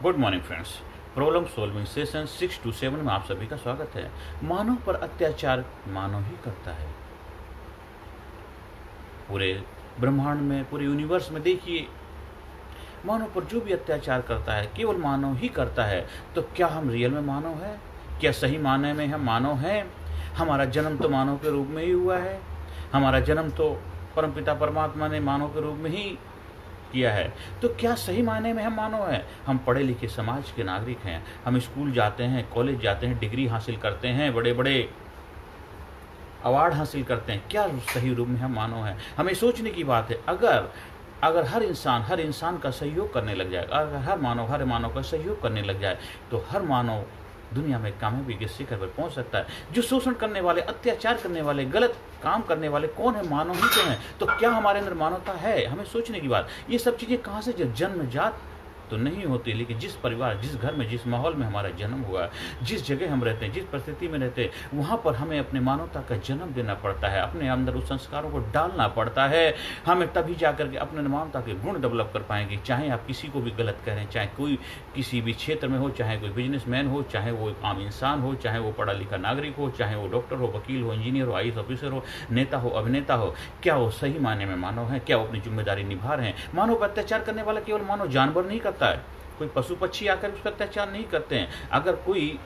Good morning friends. Problem solving session 6 to 7 में आप सभी का स्वागत है। मानव पर अत्याचार मानव ही करता है। पूरे ब्रह्मांड में, पूरे यूनिवर्स में देखिए, मानव पर जो भी अत्याचार करता है केवल मानव ही करता है। तो क्या हम रियल में मानव है? क्या सही मायने में हम मानव हैं? हमारा जन्म तो मानव के रूप में ही हुआ है। हमारा जन्म तो परमपिता परमात्मा ने मानव के रूप में ही किया है। तो क्या सही मायने में हम मानव हैं? हम पढ़े लिखे समाज के नागरिक हैं। हम स्कूल जाते हैं, कॉलेज जाते हैं, डिग्री हासिल करते हैं, बड़े बड़े अवार्ड हासिल करते हैं। क्या सही रूप में हम मानव हैं? हमें सोचने की बात है। अगर हर इंसान का सहयोग करने लग जाए, अगर हर मानव का सहयोग करने लग जाए, तो हर मानव दुनिया में कामयाबी के शिखर पर पहुंच सकता है। जो शोषण करने वाले, अत्याचार करने वाले, गलत काम करने वाले कौन है? मानव ही तो हैं। तो क्या हमारे अंदर मानवता है? हमें सोचने की बात। ये सब चीज़ें कहाँ से? जन्मजात तो नहीं होती, लेकिन जिस परिवार, जिस घर में, जिस माहौल में हमारा जन्म हुआ, जिस जगह हम रहते हैं, जिस परिस्थिति में रहते हैं, वहाँ पर हमें अपने मानवता का जन्म देना पड़ता है, अपने अंदर उस संस्कारों को डालना पड़ता है। हमें तभी जाकर के अपने मानवता के गुण डेवलप कर पाएंगे। चाहे आप किसी को भी गलत कह रहे हैं, चाहे कोई किसी भी क्षेत्र में हो, चाहे कोई बिजनेसमैन हो, चाहे वो एक आम इंसान हो, चाहे वो पढ़ा लिखा नागरिक हो, चाहे वो डॉक्टर हो, वकील हो, इंजीनियर हो, IAS ऑफिसर हो, नेता हो, अभिनेता हो, क्या वो सही मायने में मानव है? क्या वो अपनी जिम्मेदारी निभा रहे हैं? मानव पर अत्याचार करने वाला केवल मानव, जानवर नहीं करता है। कोई पशु पक्षी आकर उस पर अत्याचार नहीं करते हैं। अगर कोई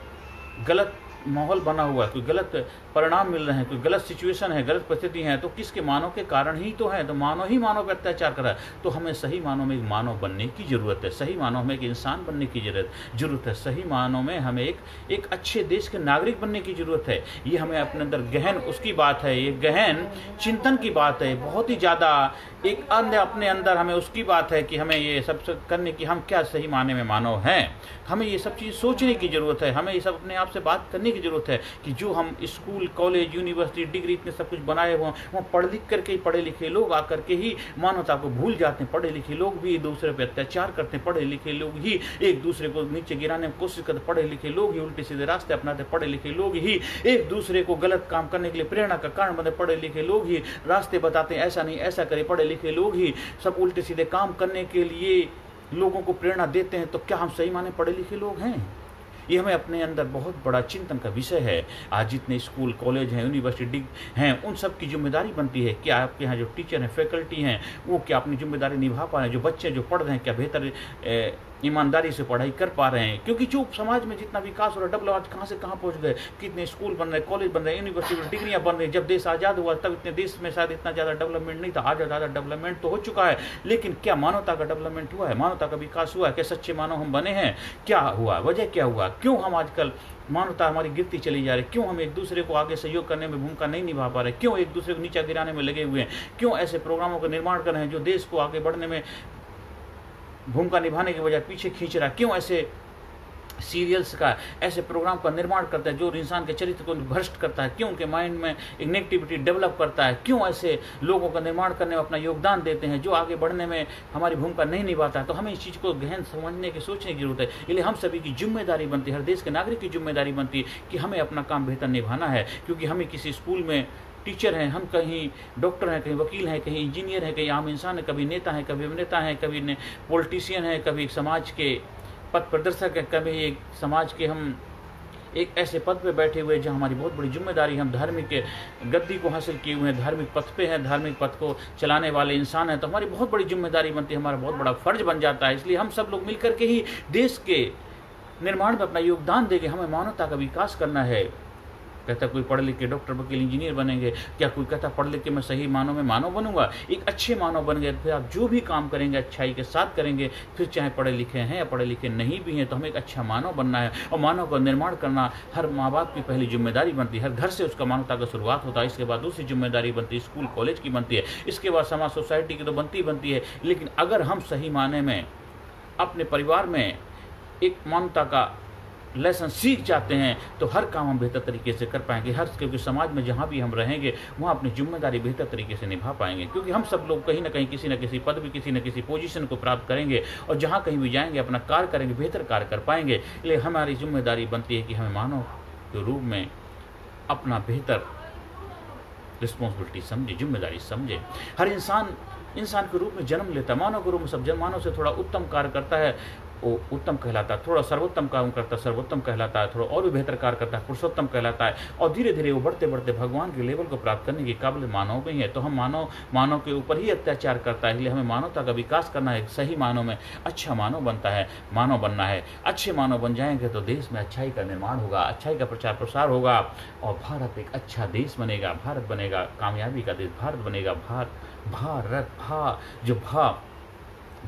गलत माहौल बना हुआ है, कोई गलत परिणाम मिल रहे हैं, कोई गलत सिचुएशन है, गलत परिस्थिति है, तो किसके? मानव के कारण ही तो है। तो मानव ही मानव पर अत्याचार कर रहा है। तो हमें सही मानव में एक मानव बनने की जरूरत है। सही मानव में एक इंसान बनने की जरूरत है। सही मानव में हमें एक अच्छे देश के नागरिक बनने की जरूरत है। ये हमें अपने अंदर गहन उसकी बात है, ये गहन चिंतन की बात है, बहुत ही ज़्यादा एक अपने अंदर हमें उसकी बात है कि हमें ये सब करने की, हम क्या सही मायने में मानव हैं। हमें ये सब चीज़ सोचने की ज़रूरत है। हमें ये सब अपने आप से बात करने की ज़रूरत है कि जो हम स्कूल, कॉलेज, यूनिवर्सिटी, डिग्री इतने सब कुछ बनाए हुए, वहाँ पढ़ लिख करके ही पढ़े लिखे लोग आकर के ही मानवता को भूल जाते हैं। पढ़े लिखे लोग भी एक दूसरे पर अत्याचार करते हैं। पढ़े लिखे लोग ही एक दूसरे को नीचे गिराने की कोशिश करते। पढ़े लिखे लोग ही उल्टे सीधे रास्ते अपनाते। पढ़े लिखे लोग ही एक दूसरे को गलत काम करने के लिए प्रेरणा का कारण बनते। पढ़े लिखे लोग ही रास्ते बताते हैं, ऐसा नहीं ऐसा करे। पढ़े लिखे लोग ही सब उल्टे सीधे काम करने के लिए लोगों को प्रेरणा देते हैं। तो क्या हम सही माने पढ़े लिखे लोग हैं? ये हमें अपने अंदर बहुत बड़ा चिंतन का विषय है। आज जितने स्कूल, कॉलेज हैं, यूनिवर्सिटी हैं, उन सब की जिम्मेदारी बनती है कि आपके यहाँ जो टीचर हैं, फैकल्टी हैं, वो क्या अपनी जिम्मेदारी निभा पा रहे हैं? जो बच्चे जो पढ़ रहे हैं, क्या बेहतर ईमानदारी से पढ़ाई कर पा रहे हैं? क्योंकि जो समाज में जितना विकास हो रहा है, डेवलप, आज कहाँ से कहाँ पहुँच गए। कितने स्कूल बन रहे, कॉलेज बन रहे, यूनिवर्सिटी में डिग्रियाँ बन रही। जब देश आज़ाद हुआ तब इतने देश में शायद इतना ज़्यादा डेवलपमेंट नहीं था। आज ज़्यादा डेवलपमेंट तो हो चुका है, लेकिन क्या मानवता का डेवलपमेंट हुआ है? मानवता का विकास हुआ है? क्या सच्चे मानव हम बने हैं? क्या हुआ? वजह क्या हुआ? क्यों हम आजकल मानवता हमारी गिरती चली जा रही? क्यों हम एक दूसरे को आगे सहयोग करने में भूमिका नहीं निभा पा रहे? क्यों एक दूसरे को नीचा गिराने में लगे हुए हैं? क्यों ऐसे प्रोग्रामों का निर्माण कर रहे हैं जो देश को आगे बढ़ने में भूमिका निभाने के बजाय पीछे खींच रहा है? क्यों ऐसे सीरियल्स का, ऐसे प्रोग्राम का निर्माण करता है जो इंसान के चरित्र को भ्रष्ट करता है? क्यों उनके माइंड में एक नेगेटिविटी डेवलप करता है? क्यों ऐसे लोगों का निर्माण करने में अपना योगदान देते हैं जो आगे बढ़ने में हमारी भूमिका नहीं निभाता है? तो हमें इस चीज़ को गहन समझने की, सोचने की जरूरत है। इसलिए हम सभी की जिम्मेदारी बनती है, हर देश के नागरिक की जिम्मेदारी बनती है कि हमें अपना काम बेहतर निभाना है। क्योंकि हमें किसी स्कूल में टीचर हैं, हम कहीं डॉक्टर हैं, कहीं वकील हैं, कहीं इंजीनियर हैं, कहीं आम इंसान है, कभी नेता हैं, कभी अभिनेता हैं, कभी पॉलिटिशियन हैं, कभी समाज के पथ प्रदर्शक हैं, कभी एक समाज के हम एक ऐसे पद पे बैठे हुए जहाँ हमारी बहुत बड़ी जिम्मेदारी, हम धार्मिक गद्दी को हासिल किए हुए हैं, धार्मिक पथ पे हैं, धार्मिक पथ को चलाने वाले इंसान हैं। तो हमारी बहुत बड़ी जिम्मेदारी बनती है, हमारा बहुत बड़ा फर्ज बन जाता है। इसलिए हम सब लोग मिलकर के ही देश के निर्माण में अपना योगदान देंगे। हमें मानवता का विकास करना है। कहता कोई पढ़ लिख के डॉक्टर, वकील, इंजीनियर बनेंगे, क्या कोई कहता पढ़ लिख के मैं सही मानव में मानव बनूंगा? एक अच्छे मानव बन गए, फिर आप जो भी काम करेंगे अच्छाई के साथ करेंगे। फिर चाहे पढ़े लिखे हैं या पढ़े लिखे नहीं भी हैं, तो हमें एक अच्छा मानव बनना है। और मानव का निर्माण करना हर माँ बाप की पहली जिम्मेदारी बनती है। हर घर से उसका मानवता का शुरुआत होता है। इसके बाद दूसरी जिम्मेदारी बनती है, स्कूल कॉलेज की बनती है। इसके बाद समाज, सोसाइटी की तो बनती है। लेकिन अगर हम सही मायने में अपने परिवार में एक मानवता का लेसन सीख जाते हैं, तो हर काम हम बेहतर तरीके से कर पाएंगे। क्योंकि समाज में जहाँ भी हम रहेंगे वहाँ अपनी जिम्मेदारी बेहतर तरीके से निभा पाएंगे। क्योंकि हम सब लोग कहीं ना कहीं किसी न किसी पद भी, किसी न किसी पोजीशन को प्राप्त करेंगे, और जहाँ कहीं भी जाएंगे अपना कार्य करेंगे, बेहतर कार्य कर पाएंगे। इसलिए हमारी जिम्मेदारी बनती है कि हमें मानव के रूप में अपना बेहतर रिस्पॉन्सिबिलिटी समझे, जिम्मेदारी समझे। हर इंसान के रूप में जन्म लेता है, मानव के रूप में सब मानव से थोड़ा उत्तम कार्य करता है। वो उत्तम कहलाता है, थोड़ा सर्वोत्तम काम करता है सर्वोत्तम कहलाता है, थोड़ा और भी बेहतर कार्य करता है पुरुषोत्तम कहलाता है, और धीरे धीरे वो बढ़ते बढ़ते भगवान के लेवल को प्राप्त करने के काबिल मानव में ही है। तो हम मानव के ऊपर ही अत्याचार करता है, इसलिए हमें मानवता का विकास करना है, सही मानव में अच्छा मानव बनता है, मानव बनना है। अच्छे मानव बन जाएंगे तो देश में अच्छाई का निर्माण होगा, अच्छाई का प्रचार प्रसार होगा, और भारत एक अच्छा देश बनेगा, भारत बनेगा कामयाबी का देश, भारत बनेगा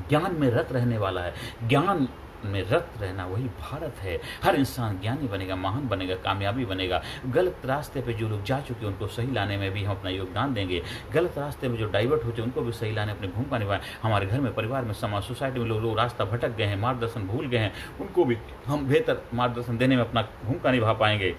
ज्ञान में रत रहने वाला है, ज्ञान में रत रहना वही भारत है। हर इंसान ज्ञानी बनेगा, महान बनेगा, कामयाबी बनेगा। गलत रास्ते पे जो लोग जा चुके हैं उनको सही लाने में भी हम अपना योगदान देंगे। गलत रास्ते में जो डाइवर्ट होते हैं उनको भी सही लाने अपनी भूमिका निभाएं। हमारे घर में, परिवार में, समाज, सोसाइटी में लोग रास्ता भटक गए हैं, मार्गदर्शन भूल गए हैं, उनको भी हम बेहतर मार्गदर्शन देने में अपना भूमिका निभा पाएंगे।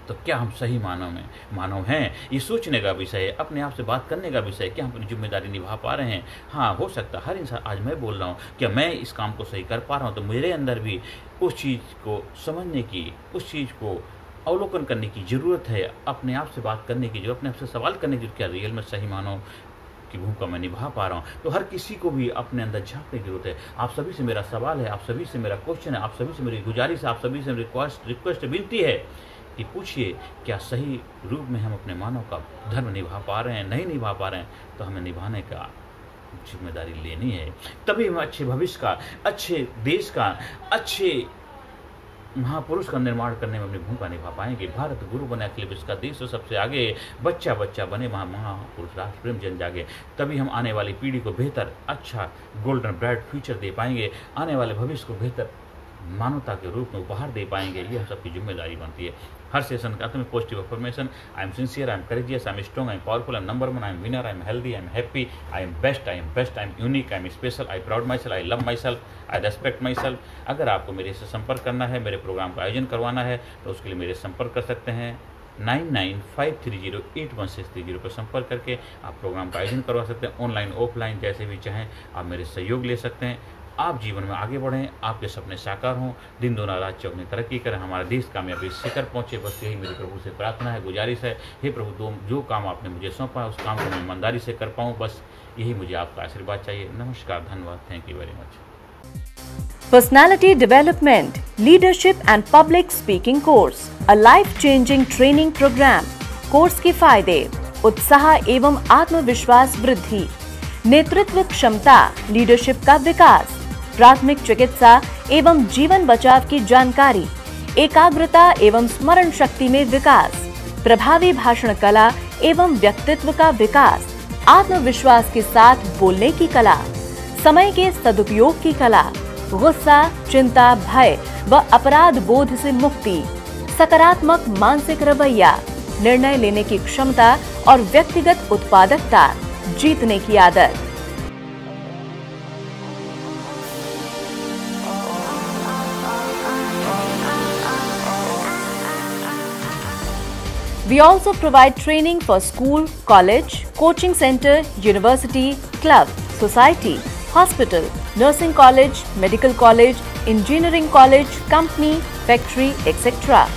तो क्या हम सही मानव हैं, ये सोचने का विषय है, अपने आप से बात करने का विषय है। क्या हम अपनी जिम्मेदारी निभा पा रहे हैं? हाँ, हो सकता है हर इंसान, आज मैं बोल रहा हूँ, क्या मैं इस काम को सही कर पा रहा हूँ? तो मेरे अंदर भी उस चीज़ को समझने की, उस चीज़ को अवलोकन करने की ज़रूरत है, अपने आप से बात करने की जो, अपने आप से सवाल करने की, क्या रियल में सही मानव की भूमिका मैं निभा पा रहा हूँ? तो हर किसी को भी अपने अंदर झांकने की जरूरत है। आप सभी से मेरा सवाल है, आप सभी से मेरा क्वेश्चन है, आप सभी से मेरी गुजारिश है, आप सभी से रिक्वेस्ट विनती है कि पूछिए, क्या सही रूप में हम अपने मानव का धर्म निभा पा रहे हैं? नहीं निभा पा रहे हैं तो हमें निभाने का जिम्मेदारी लेनी है। तभी हम अच्छे भविष्य का, अच्छे देश का, अच्छे महापुरुष का निर्माण करने में अपनी भूमिका निभा पाएंगे। भारत गुरु बने अखिल विश्व का देश, सबसे आगे बच्चा बच्चा बने महापुरुष राष्ट्र प्रेम जन जागे। तभी हम आने वाली पीढ़ी को बेहतर, अच्छा, गोल्डन ब्राइट फ्यूचर दे पाएंगे। आने वाले भविष्य को बेहतर मानवता के रूप में उपहार दे पाएंगे। ये हम सबकी जिम्मेदारी बनती है। हर सेशन का में positive affirmation, I am sincere, I am courageous, I am strong, I am powerful, I am number one, I am winner, I am healthy, I am happy, I am best, I am best, I am unique, I am special, I proud my self, I love my self, I respect my self. अगर आपको मेरे से संपर्क करना है, मेरे programme का आयोजन करवाना है, तो उसके लिए मेरे संपर्क कर सकते हैं। 9953081630 पर संपर्क करके आप प्रोग्राम का आयोजन करवा सकते हैं। ऑनलाइन ऑफलाइन जैसे भी चाहें आप मेरे सहयोग ले सकते हैं। आप जीवन में आगे बढ़ें, आपके सपने साकार हों, दिन दोना रात चौगुनी तरक्की करें, हमारा देश कामयाबी शिखर पहुंचे। बस यही मेरी प्रभु से प्रार्थना है, गुजारिश है। हे प्रभु, जो काम आपने मुझे सौंपा है उस काम को मैं ईमानदारी से कर पाऊँ, बस यही मुझे आपका आशीर्वाद चाहिए। नमस्कार, धन्यवाद, thank you very much. Personality Development, Leadership and Public Speaking Course, a life-changing training program. Course के फायदे: उत्साह एवं आत्मविश्वास वृद्धि, नेतृत्व क्षमता, लीडरशिप का विकास, प्राथमिक चिकित्सा एवं जीवन बचाव की जानकारी, एकाग्रता एवं स्मरण शक्ति में विकास, प्रभावी भाषण कला एवं व्यक्तित्व का विकास, आत्मविश्वास के साथ बोलने की कला, समय के सदुपयोग की कला, गुस्सा, चिंता, भय व अपराध बोध से मुक्ति, सकारात्मक मानसिक रवैया, निर्णय लेने की क्षमता और व्यक्तिगत उत्पादकता, जीतने की आदत। We also provide training for school, college, coaching center, university, club, society, hospital, nursing college, medical college, engineering college, company, factory, etc.